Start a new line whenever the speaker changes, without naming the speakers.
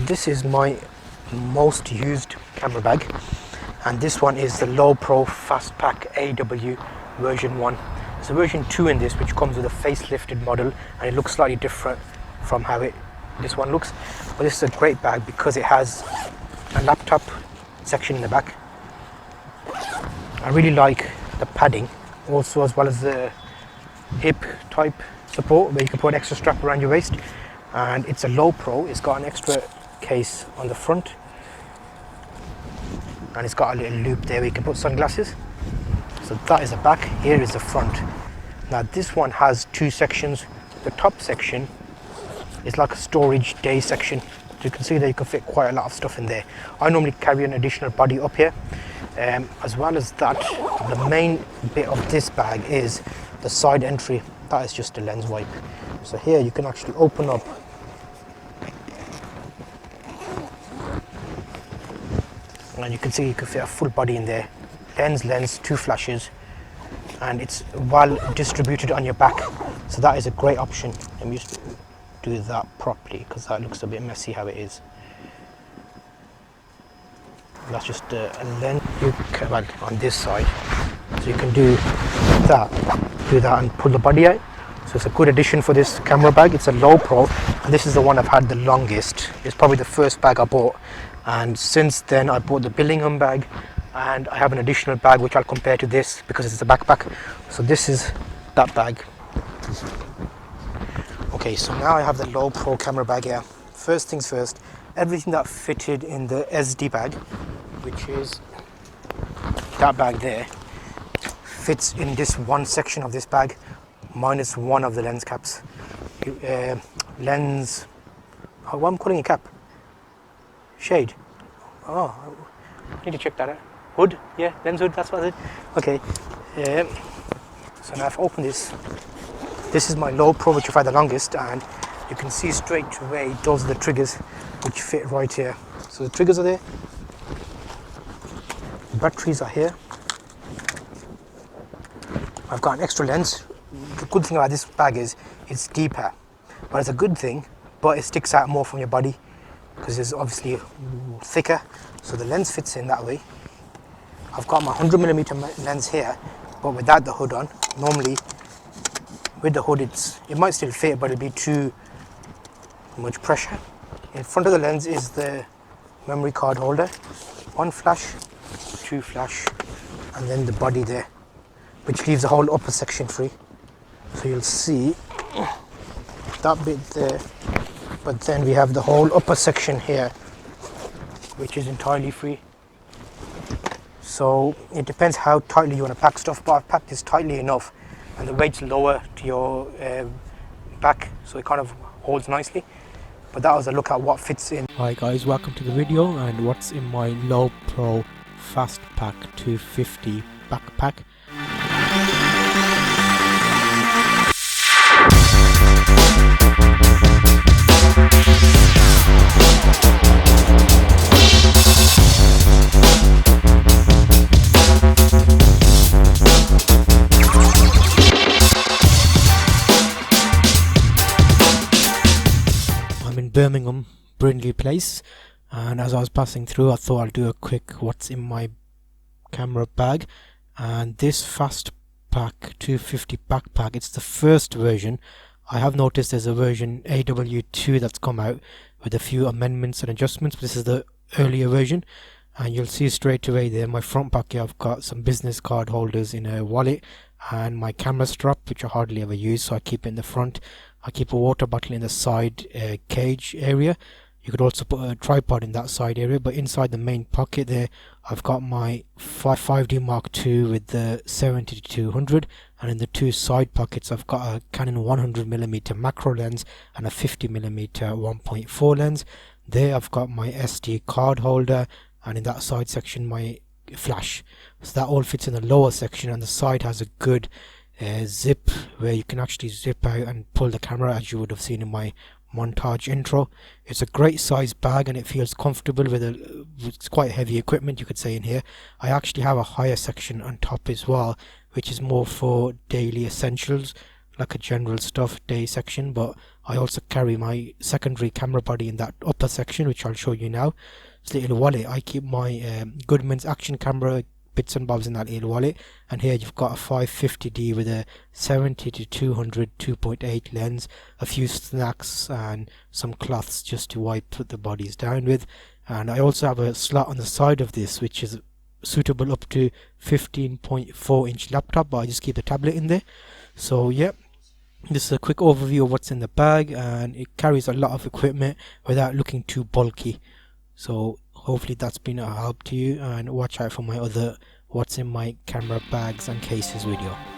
this is my most used camera bag, and this one is the Low Pro Fast Pack AW version 1. There's a version 2 in this which comes with a facelifted model, and it looks slightly different from how this one looks. But this is a great bag because it has a laptop section in the back. I really like the padding also, as well as the hip type support where you can put an extra strap around your waist. And it's a Low Pro, it's got an extra case on the front, and it's got a little loop there where you can put sunglasses. So that is the back, here is the front. Now this one has two sections. The top section is like a storage day section. So you can see that you can fit quite a lot of stuff in there. I normally carry an additional body up here. As well as that, the main bit of this bag is the side entry. That is just a lens wipe. So here you can actually open up and you can see you can fit a full body in there. Lens, two flashes, and it's well distributed on your back. So that is a great option. Let me just do that properly because that looks a bit messy how it is. That's just a lens well, on this side. So you can do that and pull the body out. So it's a good addition for this camera bag. It's a Low Pro, and this is the one I've had the longest. It's probably the first bag I bought, and since then I bought the Billingham bag, and I have an additional bag which I'll compare to this because it's a backpack. So this is that bag. Okay, so now I have the Low Pro camera bag here. First things first, everything that fitted in the SD bag, which is that bag there, fits in this one section of this bag, minus one of the lens caps. Lens, what am I calling a cap? Shade. Oh, I need to check that out. Hood, yeah, lens hood, that's what it is. Okay, so now if I open this, this is my Low Pro which I've had the longest, and you can see straight away those are the triggers which fit right here. So the triggers are there, the batteries are here. I've got an extra lens. The good thing about this bag is it's deeper, but it's a good thing, but it sticks out more from your body because it's obviously thicker, so the lens fits in that way. I've got my 100mm lens here, but without the hood on. Normally with the hood it might still fit, but it'll be too much pressure. In front of the lens is the memory card holder, one flash, two flash, and then the body there, which leaves the whole upper section free. So you'll see that bit there, but then we have the whole upper section here which is entirely free. So it depends how tightly you want to pack stuff, but I've packed this tightly enough and the weight's lower to your back, so it kind of holds nicely. But that was a look at what fits in.
Hi guys, welcome to the video and what's in my Low Pro Fast Pack 250 backpack. Birmingham, Brindley Place, and as I was passing through I thought I'll do a quick what's in my camera bag. And this Fast Pack 250 backpack, it's the first version. I have noticed there's a version AW2 that's come out with a few amendments and adjustments, but this is the earlier version. And you'll see straight away there, my front pack here, I've got some business card holders in a wallet and my camera strap, which I hardly ever use, so I keep it in the front. I keep a water bottle in the side cage area. You could also put a tripod in that side area, but inside the main pocket there I've got my 5D Mark II with the 70-200, and in the two side pockets I've got a Canon 100mm macro lens and a 50mm 1.4 lens. There I've got my SD card holder, and in that side section my flash. So that all fits in the lower section, and the side has a good zip where you can actually zip out and pull the camera, as you would have seen in my montage intro. It's a great size bag and it feels comfortable with it's quite heavy equipment, you could say, in here. I actually have a higher section on top as well, which is more for daily essentials, like a general stuff day section, but I also carry my secondary camera body in that upper section, which I'll show you now. This little wallet, I keep my Goodman's action camera bits and bobs in that little wallet. And here you've got a 550D with a 70 to 200 2.8 lens, a few snacks and some cloths just to wipe the bodies down with. And I also have a slot on the side of this which is suitable up to 15.4 inch laptop, but I just keep the tablet in there. So yeah, this is a quick overview of what's in the bag, and it carries a lot of equipment without looking too bulky. So hopefully that's been a help to you, and watch out for my other what's in my camera bags and cases video.